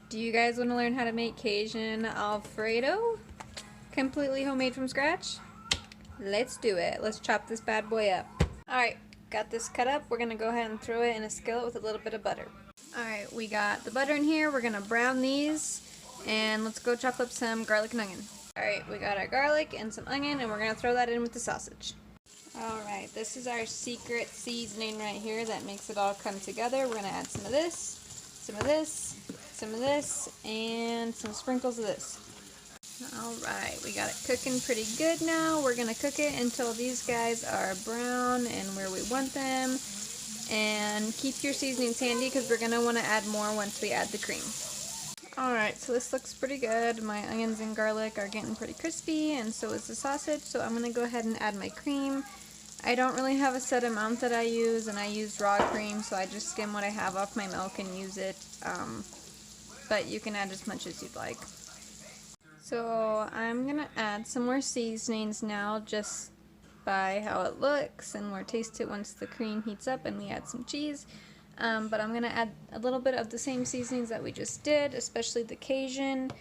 Do you guys want to learn how to make Cajun Alfredo? Completely homemade from scratch? Let's do it. Let's chop this bad boy up. Alright, got this cut up. We're going to go ahead and throw it in a skillet with a little bit of butter. Alright, we got the butter in here. We're going to brown these. And let's go chop up some garlic and onion. Alright, we got our garlic and some onion, and we're going to throw that in with the sausage. Alright, this is our secret seasoning right here that makes it all come together. We're going to add some of this, some of this, some of this, and some sprinkles of this. Alright, we got it cooking pretty good now. We're going to cook it until these guys are brown and where we want them. And keep your seasonings handy because we're going to want to add more once we add the cream. Alright, so this looks pretty good. My onions and garlic are getting pretty crispy, and so is the sausage, so I'm going to go ahead and add my cream. I don't really have a set amount that I use, and I use raw cream, so I just skim what I have off my milk and use it, but you can add as much as you'd like. So I'm going to add some more seasonings now, just by how it looks, and we'll taste it once the cream heats up and we add some cheese. But I'm going to add a little bit of the same seasonings that we just did, especially the Cajun,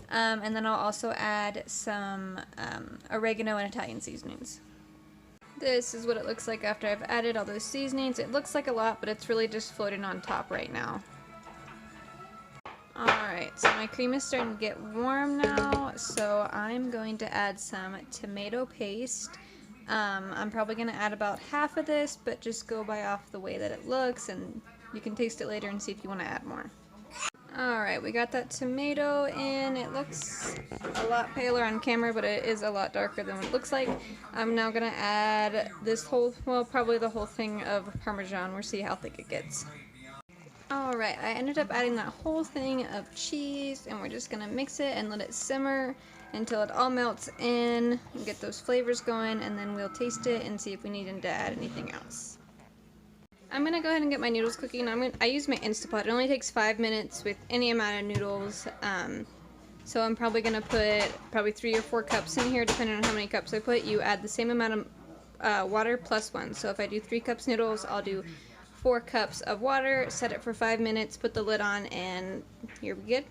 and then I'll also add some oregano and Italian seasonings. This is what it looks like after I've added all those seasonings. It looks like a lot, but it's really just floating on top right now. Alright, so my cream is starting to get warm now, so I'm going to add some tomato paste. I'm probably going to add about half of this, but just go by off the way that it looks, and you can taste it later and see if you want to add more. Alright, we got that tomato in. It looks a lot paler on camera, but it is a lot darker than what it looks like. I'm now going to add this whole, well, probably the whole thing of Parmesan. We'll see how thick it gets. Alright, I ended up adding that whole thing of cheese, and we're just going to mix it and let it simmer until it all melts in and get those flavors going, and then we'll taste it and see if we need to add anything else. I'm going to go ahead and get my noodles cooking. I use my Instapot. It only takes 5 minutes with any amount of noodles. So I'm probably going to put probably 3 or 4 cups in here, depending on how many cups I put. You add the same amount of water plus 1. So if I do 3 cups noodles, I'll do 4 cups of water, set it for 5 minutes, put the lid on, and here we go.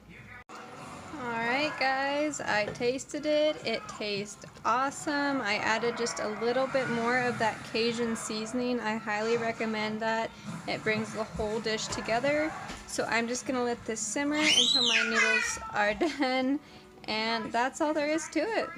Alright guys, I tasted it. It tastes awesome. I added just a little bit more of that Cajun seasoning. I highly recommend that. It brings the whole dish together. So I'm just going to let this simmer until my noodles are done. And that's all there is to it.